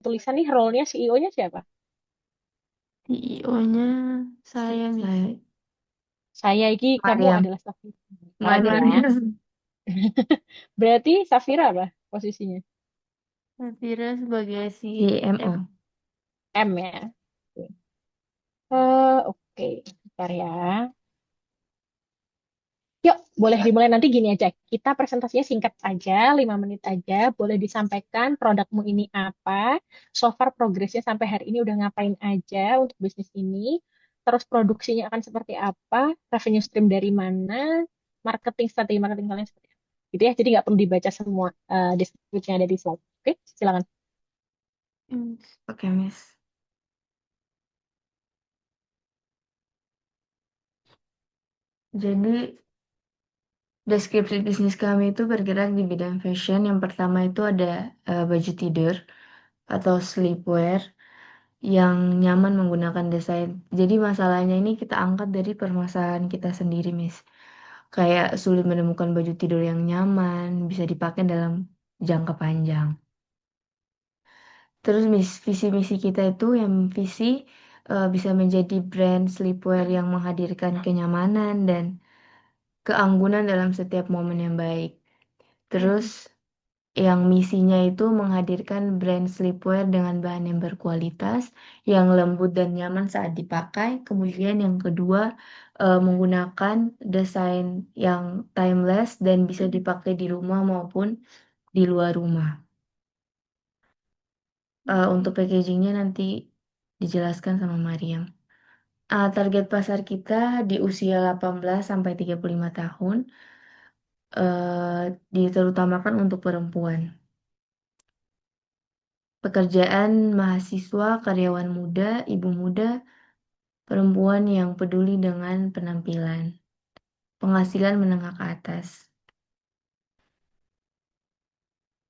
tulisan nih role-nya CEO-nya siapa? CEO-nya saya, Miss. Saya Saya iki kamu Mariam. adalah Safira. Oh ya. Mariam. Berarti Safira apa posisinya? Safira sebagai CMO. M ya. Oke. Bentar ya. Yuk, boleh dimulai nanti gini aja. Kita presentasinya singkat aja, 5 menit aja. Boleh disampaikan produkmu ini apa, so far progresnya sampai hari ini udah ngapain aja untuk bisnis ini, terus produksinya akan seperti apa, revenue stream dari mana, strategi marketing kalian seperti apa. Gitu ya, jadi nggak perlu dibaca semua deskripsi yang ada di slide. Oke, silakan. Oke, Miss. Jadi, deskripsi bisnis kami itu bergerak di bidang fashion. Yang pertama itu ada baju tidur atau sleepwear yang nyaman menggunakan desain. Jadi masalahnya ini kita angkat dari permasalahan kita sendiri, Miss. Kayak sulit menemukan baju tidur yang nyaman, bisa dipakai dalam jangka panjang. Terus visi misi kita itu yang visi bisa menjadi brand sleepwear yang menghadirkan kenyamanan dan keanggunan dalam setiap momen yang baik. Terus yang misinya itu menghadirkan brand sleepwear dengan bahan yang berkualitas, yang lembut dan nyaman saat dipakai. Kemudian yang kedua, menggunakan desain yang timeless dan bisa dipakai di rumah maupun di luar rumah. Untuk packagingnya nanti dijelaskan sama Mariam. Target pasar kita di usia 18 sampai 35 tahun, diterutamakan untuk perempuan. Pekerjaan mahasiswa, karyawan muda, ibu muda, perempuan yang peduli dengan penampilan, penghasilan menengah ke atas.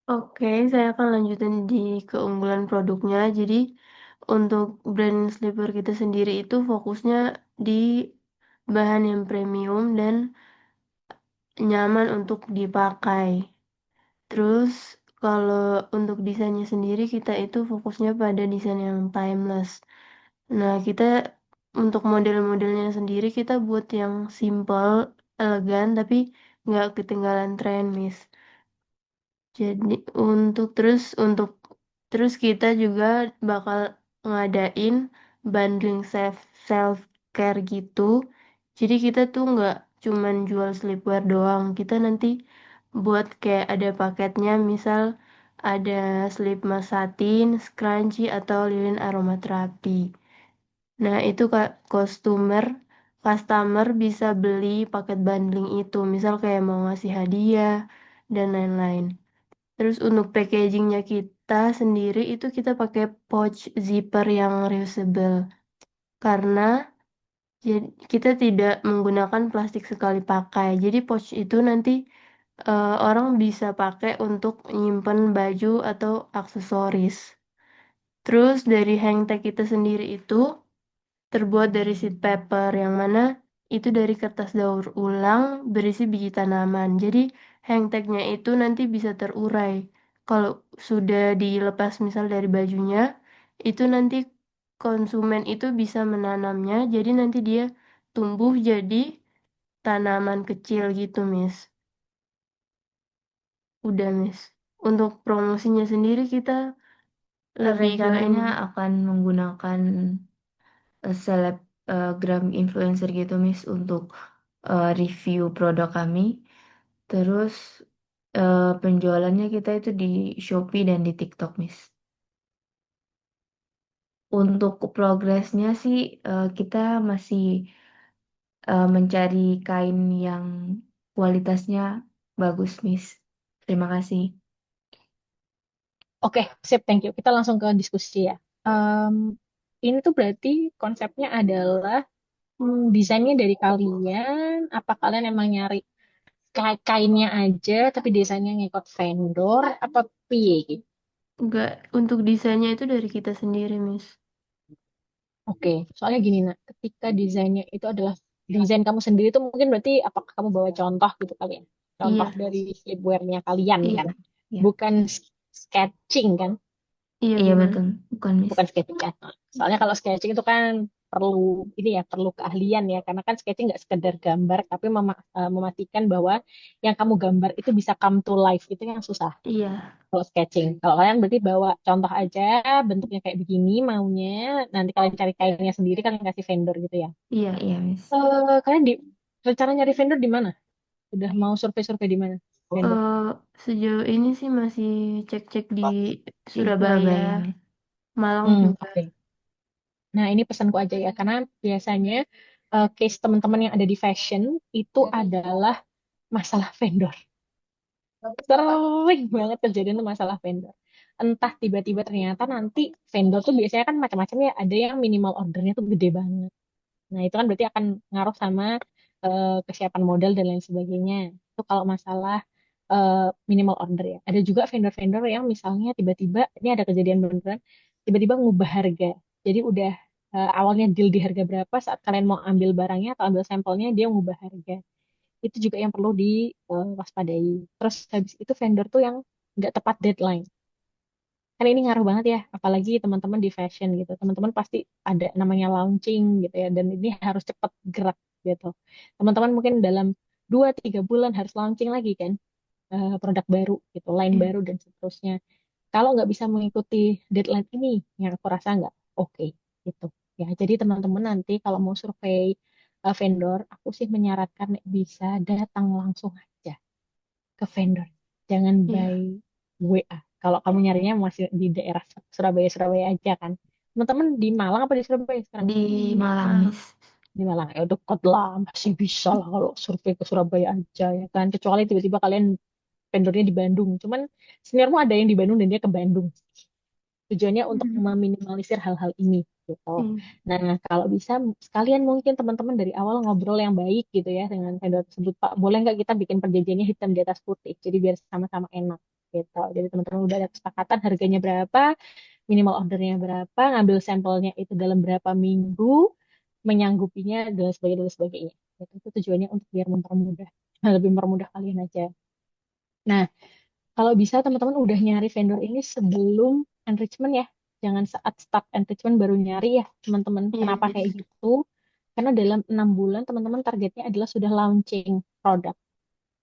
Oke, saya akan lanjutin di keunggulan produknya. Jadi, untuk brand sleeper kita sendiri itu fokusnya di bahan yang premium dan nyaman untuk dipakai. Terus, kalau untuk desainnya sendiri, kita itu fokusnya pada desain yang timeless. Nah, kita untuk model-modelnya sendiri, kita buat yang simple, elegan, tapi nggak ketinggalan tren, Miss. Jadi untuk terus kita juga bakal ngadain bundling self care gitu. Jadi kita tuh nggak cuman jual sleepwear doang. Kita nanti buat kayak ada paketnya, misal ada sleep mask satin, scrunchie atau lilin aromaterapi. Nah, itu Kak, customer bisa beli paket bundling itu, misal kayak mau ngasih hadiah dan lain-lain. Terus untuk packagingnya kita sendiri itu kita pakai pouch zipper yang reusable karena kita tidak menggunakan plastik sekali pakai. Jadi pouch itu nanti orang bisa pakai untuk nyimpen baju atau aksesoris. Terus dari hang tag kita sendiri itu terbuat dari seed paper yang mana itu dari kertas daur ulang berisi biji tanaman. Jadi hang tagnya itu nanti bisa terurai. Kalau sudah dilepas misal dari bajunya, itu nanti konsumen itu bisa menanamnya. Jadi nanti dia tumbuh jadi tanaman kecil gitu, Miss. Udah, Miss. Untuk promosinya sendiri kita lebih ke ini. Rencananya akan menggunakan selebgram influencer gitu, Miss, untuk review produk kami. Terus penjualannya kita itu di Shopee dan di TikTok, Miss. Untuk progresnya sih kita masih mencari kain yang kualitasnya bagus, Miss. Terima kasih. Oke, sip, thank you. Kita langsung ke diskusi ya. Em, ini tuh berarti konsepnya adalah desainnya dari kalian, apa kalian emang nyari kainnya aja, tapi desainnya ngikut vendor, apa piye gitu? Enggak, untuk desainnya itu dari kita sendiri, Miss. Oke, soalnya gini nak, ketika desainnya itu adalah desain kamu sendiri itu mungkin berarti apakah kamu bawa contoh gitu kali ya? Contoh Iya, dari sleepwear-nya kalian Iya, kan? iya. Bukan sketching kan? Iya Iya bukan. betul, bukan Miss. Bukan sketching kan. Soalnya kalau sketching itu kan perlu ini ya, perlu keahlian ya, karena kan sketching nggak sekedar gambar, tapi memastikan bahwa yang kamu gambar itu bisa come to life, itu yang susah Iya, kalau sketching. Kalau kalian berarti bawa contoh aja, bentuknya kayak begini maunya, nanti kalian cari kainnya sendiri, kalian kasih vendor gitu ya. iya. Iya Miss. Kalian rencana nyari vendor di mana? Udah mau survei-survei di mana vendor? Eh, Sejauh ini sih masih cek-cek di Di Surabaya, Surabaya Miss. Malang juga. Oke. Nah, ini pesanku aja ya, karena biasanya case teman-teman yang ada di fashion itu adalah masalah vendor. Sering banget kejadian tuh masalah vendor. Entah tiba-tiba ternyata nanti vendor tuh biasanya kan macam-macam ya, ada yang minimal ordernya tuh gede banget. Nah, itu kan berarti akan ngaruh sama kesiapan modal dan lain sebagainya. Itu kalau masalah minimal order ya. Ada juga vendor-vendor yang misalnya tiba-tiba, ini ada kejadian beneran, tiba-tiba ngubah harga. Jadi udah awalnya deal di harga berapa, saat kalian mau ambil barangnya atau ambil sampelnya, dia ngubah harga. Itu juga yang perlu diwaspadai. Terus habis itu vendor tuh yang nggak tepat deadline. Kan ini ngaruh banget ya, apalagi teman-teman di fashion gitu. Teman-teman pasti ada namanya launching gitu ya, dan ini harus cepat gerak gitu. Teman-teman mungkin dalam 2-3 bulan harus launching lagi kan, produk baru gitu, line Iya. baru dan seterusnya. Kalau nggak bisa mengikuti deadline ini, yang aku rasa nggak oke gitu. Ya, jadi teman-teman nanti kalau mau survei vendor, aku sih menyarankan nek bisa datang langsung aja ke vendor. Jangan by Iya. WA. Kalau kamu nyarinya masih di daerah Surabaya aja kan. Teman-teman di Malang apa di Surabaya sekarang? Di Malang Malang. Miss. Di Malang. Ya dekat lah, masih bisa lah kalau survei ke Surabaya aja ya kan. Kecuali tiba-tiba kalian vendornya di Bandung. Cuman seniormu ada yang di Bandung dan dia ke Bandung. Tujuannya untuk Hmm. meminimalisir hal-hal ini gitu. Iya. Nah, kalau bisa sekalian mungkin teman-teman dari awal ngobrol yang baik gitu ya dengan vendor tersebut. Pak, boleh nggak kita bikin perjanjiannya hitam di atas putih? Jadi biar sama-sama enak gitu. Jadi teman-teman udah ada kesepakatan harganya berapa, minimal ordernya berapa, ngambil sampelnya itu dalam berapa minggu, menyanggupinya dan sebagainya. Itu tujuannya untuk biar mempermudah, lebih mempermudah kalian aja. Nah, kalau bisa teman-teman udah nyari vendor ini sebelum enrichment ya. Jangan saat start enrichment baru nyari ya, teman-teman. Iya, Kenapa kayak Miss. gitu? Karena dalam 6 bulan teman-teman targetnya adalah sudah launching produk.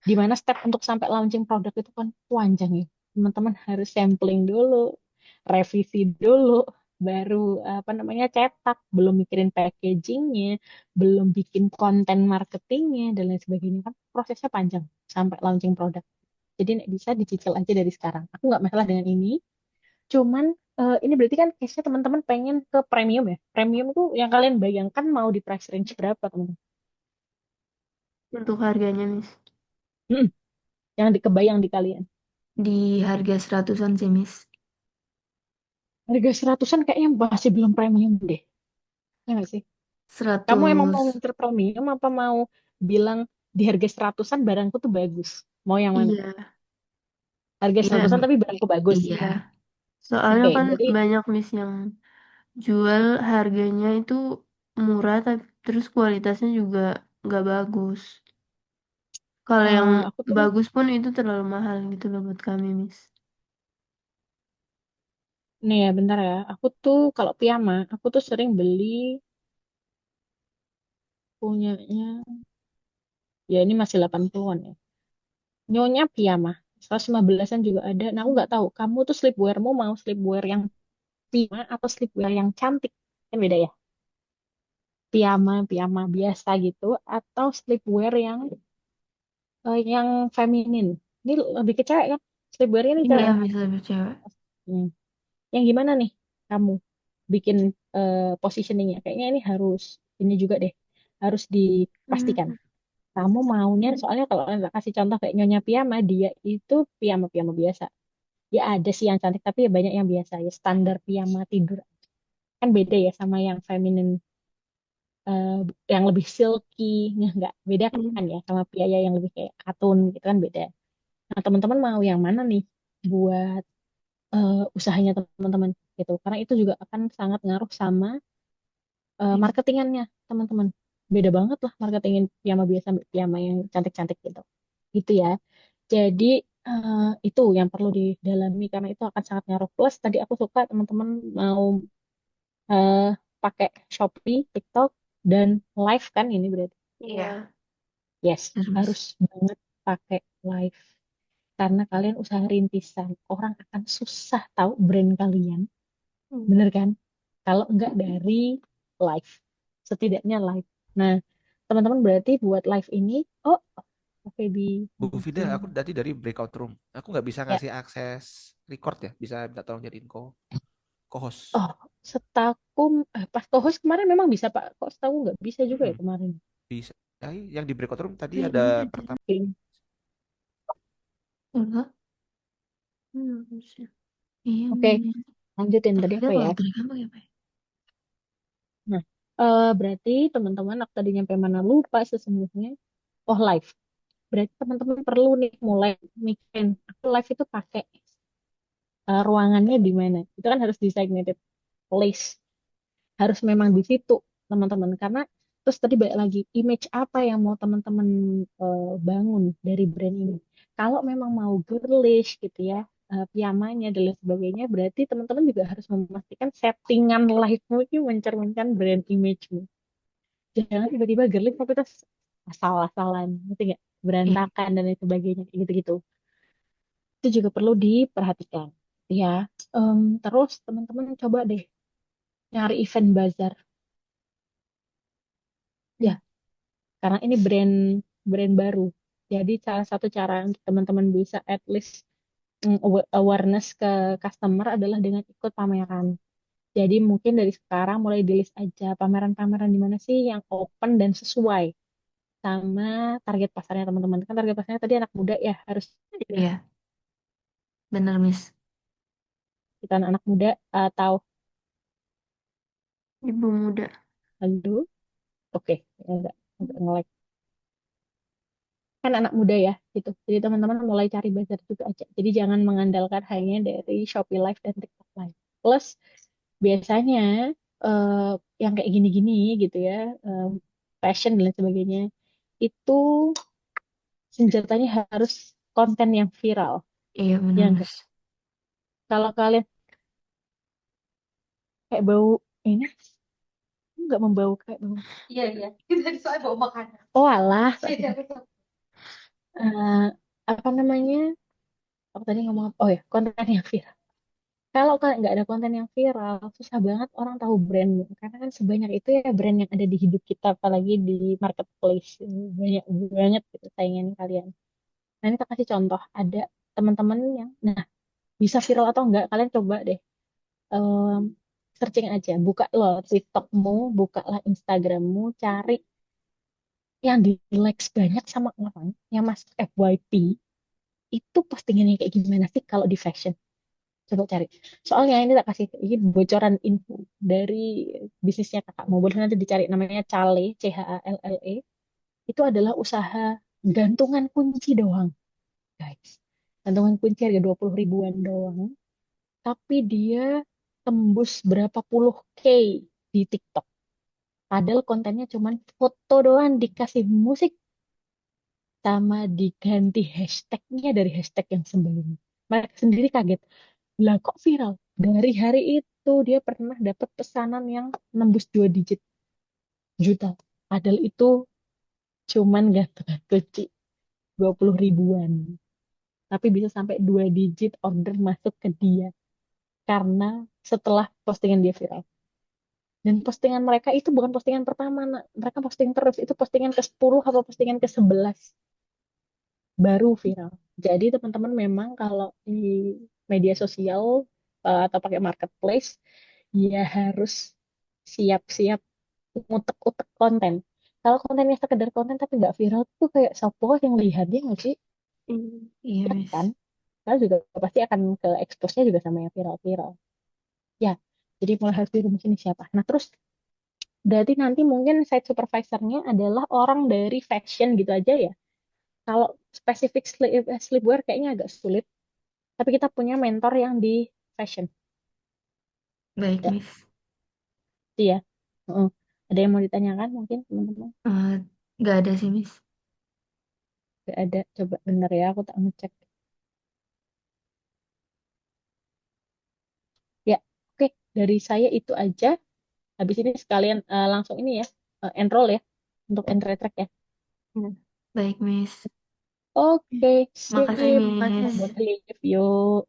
Di mana step untuk sampai launching produk itu kan panjang ya. Teman-teman harus sampling dulu, revisi dulu, baru apa namanya cetak, belum mikirin packagingnya, belum bikin konten marketingnya dan lain sebagainya kan prosesnya panjang sampai launching produk. Jadi nek bisa dicicil aja dari sekarang. Aku nggak masalah dengan ini. Cuman ini berarti kan case-nya teman-teman pengen ke premium ya. Premium tuh yang kalian bayangkan mau di price range berapa, teman-teman? Untuk harganya, Miss. Hmm, yang dikebayang di kalian. Di harga 100-an sih Miss. Harga 100-an kayaknya masih belum premium deh. Ya nggak sih? Kamu emang mau 100. ngincer premium apa mau bilang di harga 100-an barangku tuh bagus? Mau yang mana? Iya. Harga Iya, 100-an tapi barangku bagus. iya. Iya. Soalnya Oke, kan jadi banyak Miss yang jual harganya itu murah tapi terus kualitasnya juga nggak bagus. Kalau yang aku tuh bagus pun itu terlalu mahal gitu loh buat kami, Miss. nih ya bentar ya. Aku tuh kalau piyama, aku tuh sering beli punyanya ya ini masih 80-an ya. Nyonya piyama 115-an juga ada. Nah, aku nggak tahu. Kamu tuh sleepwearmu mau sleepwear yang piyama atau sleepwear yang cantik? Kan beda ya. Piyama, piyama biasa gitu. Atau sleepwear yang feminin. Ini lebih ke cewek kan? Sleepwear ini Iya, cewek Iya kan? Miss lebih cewek. Hmm. Yang gimana nih kamu bikin positioningnya? Kayaknya ini harus, ini juga deh. Harus dipastikan. hmm, Kamu maunya, soalnya kalau nggak kasih contoh kayak Nyonya Piyama, dia itu piyama-piyama biasa. Ya ada sih yang cantik, tapi ya banyak yang biasa ya. Standar piyama tidur. Kan beda ya sama yang feminin, eh, yang lebih silky. Nggak, beda hmm. kan ya sama piyaya yang lebih kayak katun gitu kan beda. Nah, teman-teman mau yang mana nih buat usahanya teman-teman gitu. Karena itu juga akan sangat ngaruh sama marketingannya teman-teman. Beda banget lah marketingin piyama biasa sama piyama yang cantik-cantik gitu. Gitu ya. Jadi Itu yang perlu didalami karena itu akan sangat ngaruh. Plus tadi aku suka teman-teman mau eh, pakai Shopee, TikTok, dan live kan ini berarti. Iya. Yes, Terus, harus banget pakai live. Karena kalian usaha rintisan, orang akan susah tahu brand kalian. Bener kan? Kalau enggak dari live. Setidaknya live. Nah, teman-teman berarti buat live ini, oh, oke, Bu Fida, bikin. aku tadi dari breakout room. Aku nggak bisa Ya, ngasih akses record ya. Bisa minta tolong jadiin co-host. oh, setaku, pas co-host kemarin memang bisa, Pak. Kok setahu nggak bisa juga ya Mm-mm. kemarin? Bisa. Yang di breakout room tadi ada Kayaknya ada. pertama. Oke. Enggak. Bisa. Iya, Oke, lanjutin tadi Beda apa ya? kalau Telegram pakai apa ya? Nah, berarti teman-teman aku tadi nyampe mana lupa sesungguhnya. Oh, live. Berarti teman-teman perlu nih mulai mikirin, aku live itu pakai ruangannya di mana. Itu kan harus designated place. Harus memang di situ, teman-teman. Karena terus tadi balik lagi, image apa yang mau teman-teman bangun dari brand ini. Kalau memang mau girlish gitu ya, piyamanya dan lain sebagainya, berarti teman-teman juga harus memastikan settingan live-mu ini mencerminkan brand image-mu. Jangan tiba-tiba girlish tapi terus asal-asalan, ngerti nggak? iya, Berantakan dan lain sebagainya, kayak gitu-gitu. Itu juga perlu diperhatikan. Ya, terus teman-teman coba deh nyari event bazar. Ya, karena ini brand brand baru. Jadi salah satu cara untuk teman-teman bisa at least awareness ke customer adalah dengan ikut pameran. Jadi mungkin dari sekarang mulai di list aja pameran-pameran di mana sih yang open dan sesuai sama target pasarnya teman-teman. Kan target pasarnya tadi anak muda ya, harus iya, bener, Miss. kita anak muda atau Ibu muda. lalu oke, ya enggak nge-lag. Kan anak muda ya gitu. Jadi teman-teman mulai cari bazar juga aja. Jadi jangan mengandalkan hanya dari Shopee Live dan TikTok Live. Plus biasanya eh, yang kayak gini-gini gitu ya, eh, fashion dan lain sebagainya, itu senjatanya harus konten yang viral. Iya, Ya bener, enggak? Mas. Kalau kalian kayak bau ini enggak membau kayak bau. Iya, iya. Kita soalnya bau makanan. Oh alah. Eh, apa namanya? Aku tadi ngomong apa? Oh ya, konten yang viral. Kalau kalian nggak ada konten yang viral, susah banget orang tahu brandmu. Karena kan sebanyak itu ya brand yang ada di hidup kita, apalagi di marketplace. Banyak banget gitu saingan kalian. Nah, ini kita kasih contoh. Ada teman-teman yang, nah, bisa viral atau enggak, kalian coba deh. em, Searching aja. Buka lo TikTokmu, bukalah Instagrammu, cari yang di likes banyak sama orang yang masuk FYP. Itu postingannya kayak gimana sih kalau di fashion? Coba cari. Soalnya ini tak kasih ini bocoran info dari bisnisnya kakakmu. Boleh nanti dicari namanya Chale, CHALLE. Itu adalah usaha gantungan kunci doang, guys. Gantungan kunci harga 20 ribuan doang. Tapi dia tembus berapa puluh K di TikTok. Padahal kontennya cuman foto doang, dikasih musik sama diganti hashtagnya dari hashtag yang sebelumnya. Mereka sendiri kaget. Lah kok viral? Dari hari itu dia pernah dapat pesanan yang nembus 2 digit juta. Padahal itu cuman gantungan kunci 20 ribuan. Tapi bisa sampai 2 digit order masuk ke dia. Karena setelah postingan dia viral. Dan postingan mereka itu bukan postingan pertama, nak. Mereka posting terus. Itu postingan ke-10 atau postingan ke-11 baru viral. Jadi teman-teman memang kalau di media sosial atau pakai marketplace, ya harus siap-siap ngutek-utek konten. Kalau kontennya sekedar konten tapi nggak viral tuh kayak siapa yang lihatnya nggak sih? Iya, Ya Miss. kan? Kalau juga pasti akan ke expose-nya juga sama yang viral-viral. Ya, jadi mulai harus dirumusin siapa. Nah terus berarti nanti mungkin site supervisornya adalah orang dari fashion gitu aja ya. Kalau spesifik sleepwear kayaknya agak sulit. Tapi kita punya mentor yang di fashion. Baik, Ya, Miss. iya. Heeh. Ada yang mau ditanyakan mungkin teman-teman? Nggak ada sih, Miss. Gak ada. Coba bener ya, aku tak ngecek. Dari saya itu aja. Habis ini sekalian langsung ini ya, enroll ya untuk entry track ya. Baik, Miss. Oke, Makasih, sip. Makasih, Miss. Boleh live yuk.